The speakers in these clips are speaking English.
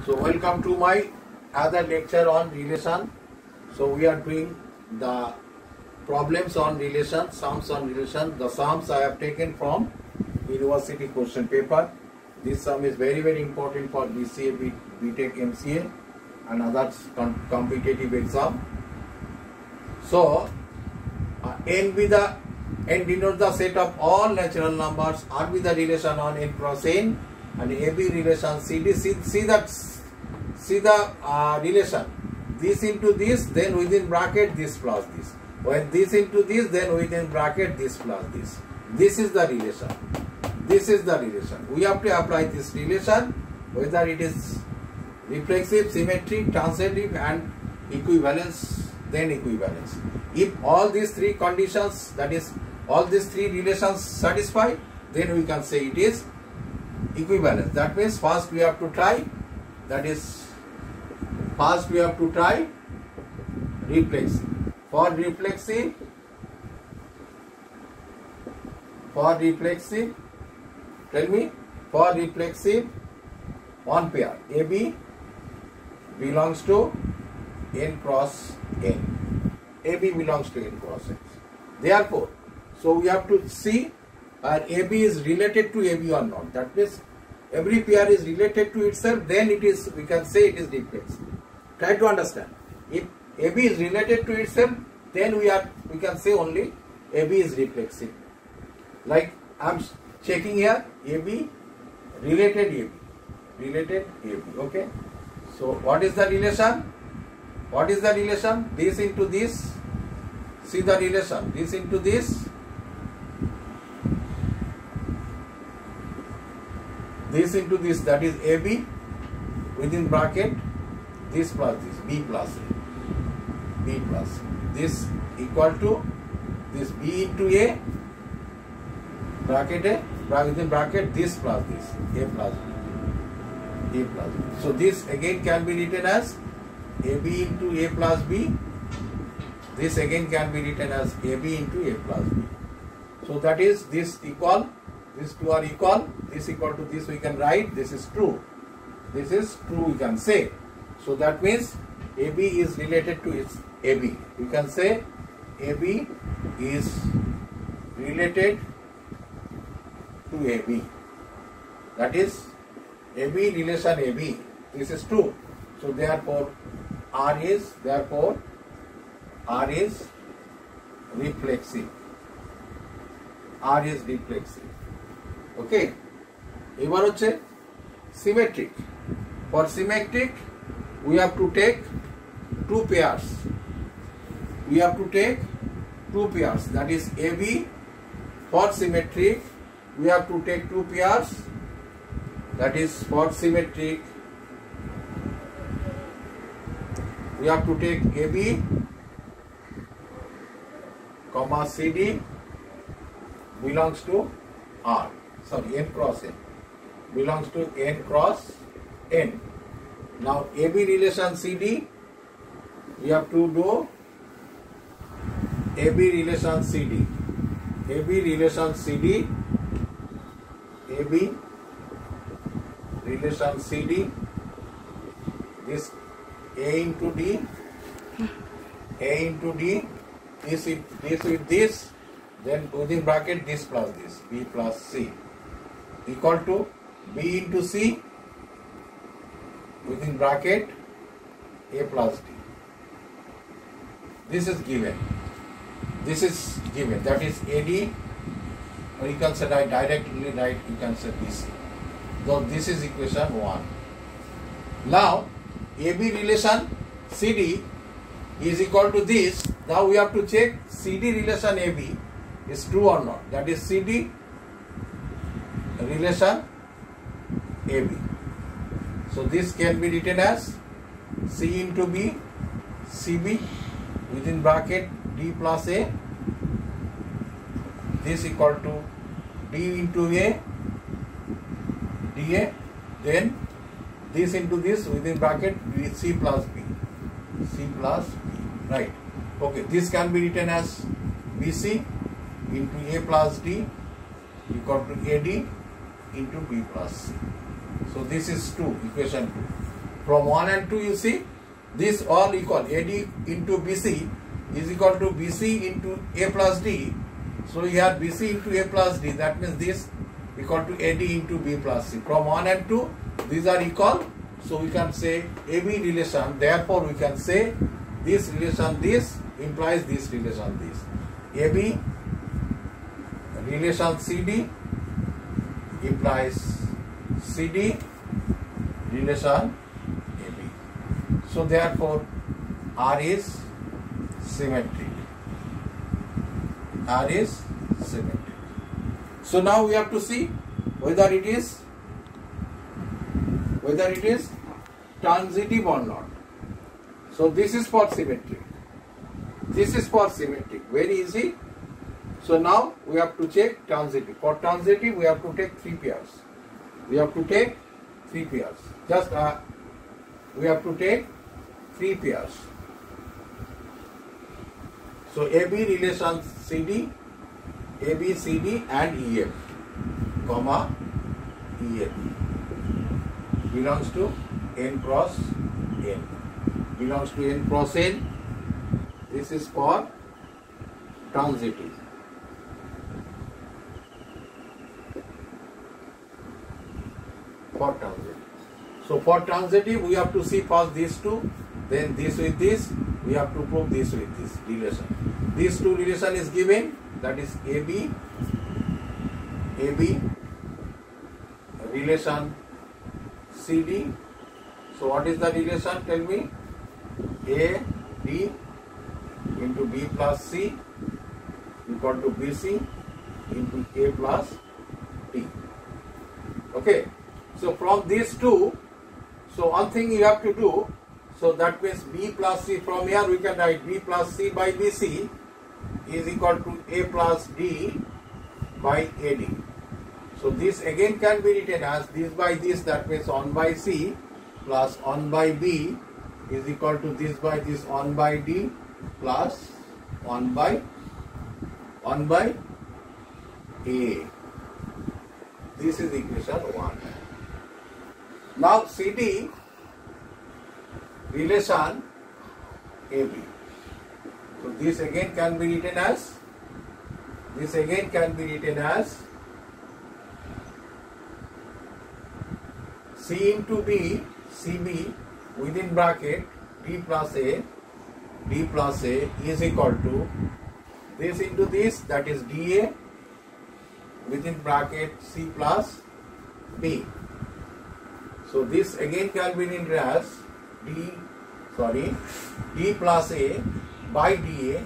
So welcome to my other lecture on relation. So we are doing the problems on relation, sums on relation. The sums I have taken from university question paper. This sum is very important for BCA, BTech, MCA and other competitive exam. So N denotes the set of all natural numbers. R be the relation on N cross N, and A be relation CD. See the relation. This into this, then within bracket this plus this. When this into this, then within bracket this plus this. This is the relation. This is the relation. We have to apply this relation, whether it is reflexive, symmetric, transitive and equivalence, then equivalence. If all these three conditions, that is all these three relations satisfy, then we can say it is equivalence. That means first we have to try, reflexive. For reflexive, tell me, for reflexive one pair AB belongs to N cross N. AB belongs to N cross N. Therefore, so we have to see AB is related to AB or not. That means every pair is related to itself, then it is, we can say it is reflexive. Try to understand. If AB is related to itself, then we can say only AB is reflexive. Like I am checking here, AB related AB. Okay. So what is the relation? What is the relation? This into this. See the relation. This into this. This into this, that is AB within bracket this plus this, B plus A, B plus A. This equal to this B into A, bracket A, within bracket this plus this, A plus B, A plus B. So this again can be written as AB into A plus B. This again can be written as AB into A plus B. So that is this equal. These two are equal. This equal to this we can write. This is true. This is true we can say. So that means AB is related to its AB. We can say AB is related to AB. That is AB relation AB. This is true. So therefore R is reflexive. R is reflexive. Okay. এবার হচ্ছে symmetric. For symmetric, we have to take two pairs. That is AB. For symmetric, we have to take two pairs. That is for symmetric, we have to take AB, comma CD belongs to R. Sorry, N cross N belongs to N cross N. Now AB relation CD, we have to do AB relation CD. AB relation CD, AB relation CD, this A into D, this with this, then within bracket this plus this, B plus C, equal to B into C within bracket A plus D. This is given. That is AD, or you can say directly write, you can say BC. So this is equation 1. Now AB relation CD is equal to this. Now we have to check CD relation AB is true or not. That is CD relation AB. So this can be written as C into B, CB within bracket D plus A. This equal to D into A, DA. Then this into this within bracket C plus B, right? Okay, this can be written as BC into A plus D equal to AD into B plus C. So this is 2, equation 2. From 1 and 2 you see, this all equal. AD into BC is equal to BC into A plus D. So here BC into A plus D, that means this equal to AD into B plus C. From 1 and 2, these are equal. So we can say AB relation. Therefore we can say this relation this implies this relation this. AB relation CD implies CD relation AB. So therefore R is symmetric. R is symmetric. So now we have to see whether it is transitive or not. So this is for symmetric. This is for symmetric. Very easy. So now we have to check transitive. For transitive we have to take 3 pairs. We have to take 3 pairs. Just we have to take 3 pairs. So AB relation CD, AB, CD and EF, comma EF belongs to N cross N. Belongs to N cross N. This is for transitive. For transitive. So for transitive we have to see first these two, then this with this, we have to prove this with this relation. These two relation is given, that is AB relation CD. So what is the relation? Tell me. A D into B plus C equal to BC into A plus D. Okay. So from these two, so one thing you have to do, so that means B plus C, from here we can write B plus C by BC is equal to A plus D by AD. So this again can be written as this by this, that means 1 by C plus 1 by B is equal to this by this 1 by D plus 1 by A. This is equation 1. Now CD relation AB. So this again can be written as C into B, CB within bracket D plus A is equal to this into this, that is DA within bracket C plus B. So this again can be written as D plus A by DA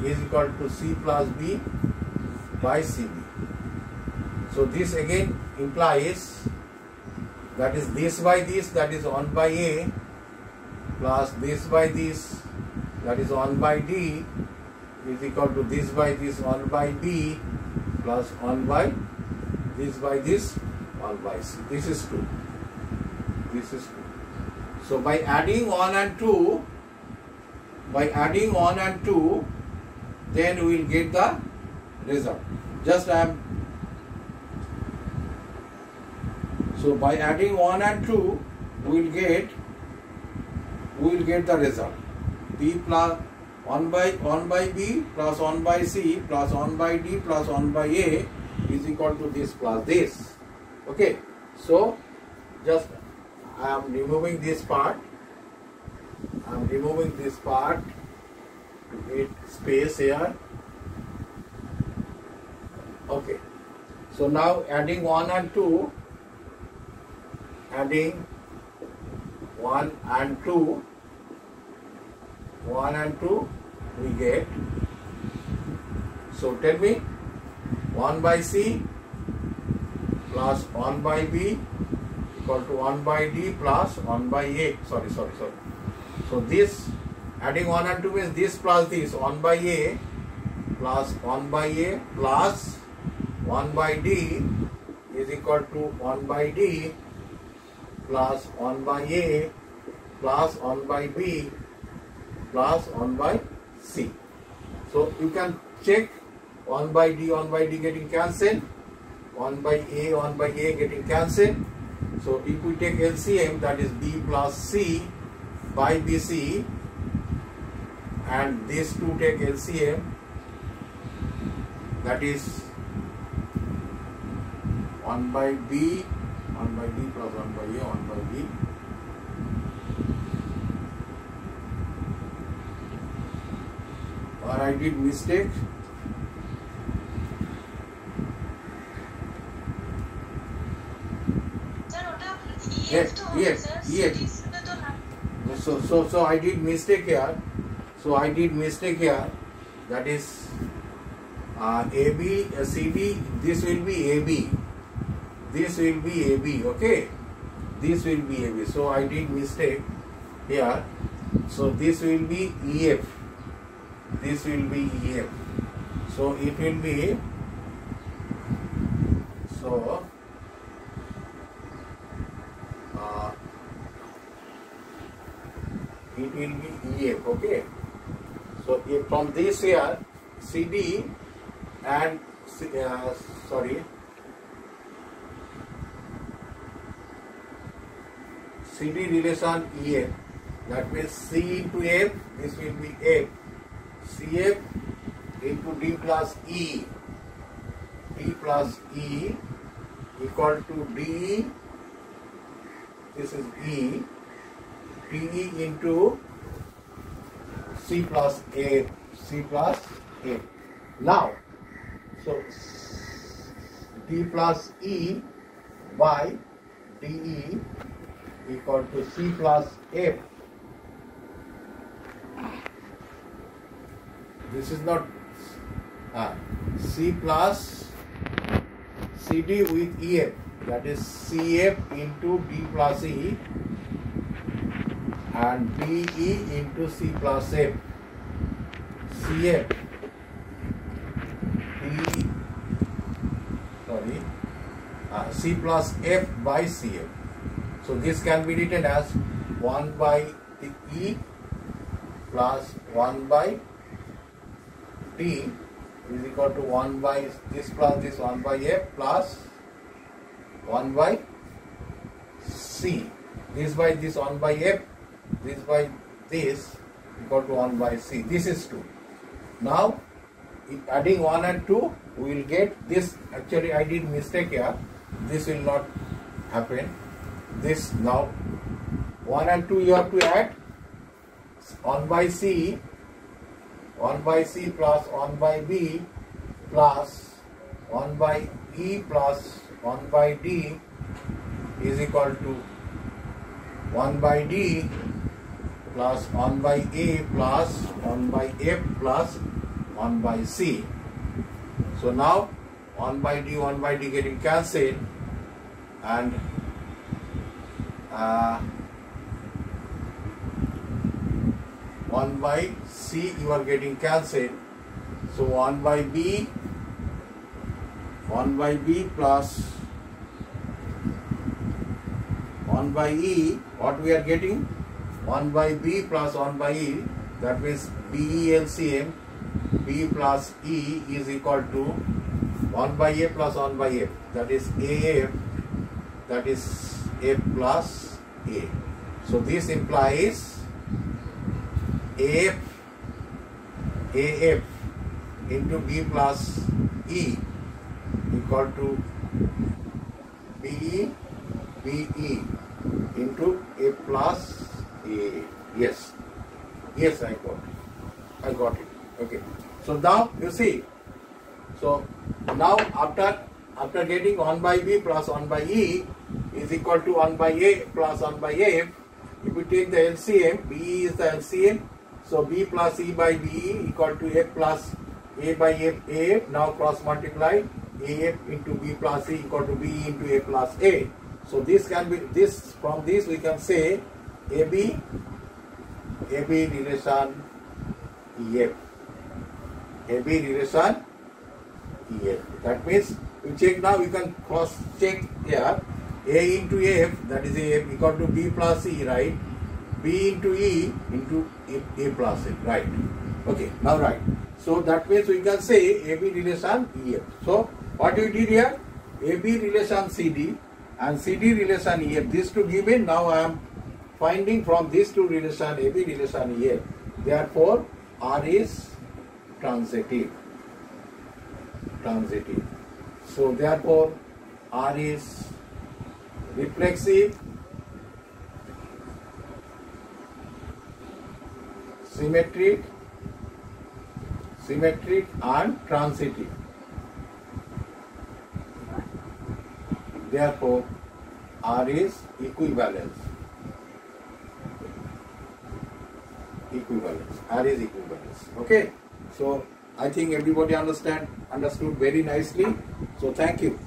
is equal to C plus B by CB. So this again implies that is this by this, that is 1 by A plus this by this, that is 1 by D is equal to this by this 1 by B plus 1 by this by this 1 by C. This is 2. This is 2. So by adding 1 and 2, then we will get the result. So by adding 1 and 2, we will get the result. B plus 1 by B plus 1 by C plus 1 by D plus 1 by A is equal to this plus this. Okay. So just I am removing this part. To create space here. Okay. So now adding 1 and 2. Adding 1 and 2. 1 and 2 we get. So tell me, 1 by C plus 1 by B equal to 1 by D plus 1 by A. Sorry. So this adding 1 and 2 means this plus this 1 by A plus 1 by A plus 1 by D is equal to 1 by D plus 1 by A plus 1 by B plus 1 by C. So you can check 1 by D getting cancelled, 1 by A getting cancelled. So if we take LCM, that is B plus C by BC, and these two take LCM, that is 1 by B plus 1 by A, 1 by B. Or I did mistake. So I did mistake here. That is AB, CD. This will be AB. This will be AB. Okay. This will be AB. So I did mistake here. So this will be EF. This will be EF. So it will be. So. It will be EF, okay. So if from this here, CD and CD relation EF, that means C into F, this will be F, CF into D plus E, D plus E equal to D, this is E, PE into C plus A, C plus A. Now, so D plus E by DE equal to C plus F. This is not C plus CD with EF, that is CF into D plus E, and DE into C plus F, CF, C plus F by CF. So this can be written as 1 by the E plus 1 by D is equal to 1 by this plus this 1 by F plus 1 by C. This by this 1 by F, this by this equal to 1 by C. This is 2. Now, adding 1 and 2, we will get this. Actually, I did mistake here. This will not happen. This now, 1 and 2 you have to add. 1 by C plus 1 by B plus 1 by E plus 1 by D is equal to 1 by D plus 1 by A plus 1 by F plus 1 by C. So now 1 by D getting cancelled, and 1 by C you are getting cancelled. So 1 by B plus 1 by E, what we are getting? 1 by B plus 1 by E, that means BE LCM, B plus E is equal to 1 by A plus 1 by F, that is AF, that is F plus A. So this implies AF into B plus E equal to BE into A plus A. Yes, I got it. Okay. So now you see. So now after getting 1 by B plus 1 by E is equal to 1 by A plus 1 by F, if we take the LCM, BE is the LCM. So B plus E by BE equal to F plus A by F A. Now cross multiply AF into B plus E equal to B into A plus A. So this can be from this we can say AB relation EF. AB relation EF. That means we check now, you can cross check here. A into F, that is AF equal to B plus E, right? B into E into A plus E, right? Okay, now right. So that means we can say AB relation EF. So what we did here, AB relation CD and CD relation here. These two given. Now I am finding from these two relation AB relation here. Therefore, R is transitive. Transitive. So therefore, R is reflexive, symmetric, and transitive. Therefore, R is equivalence. R is equivalence. Okay. So I think everybody understood very nicely. So thank you.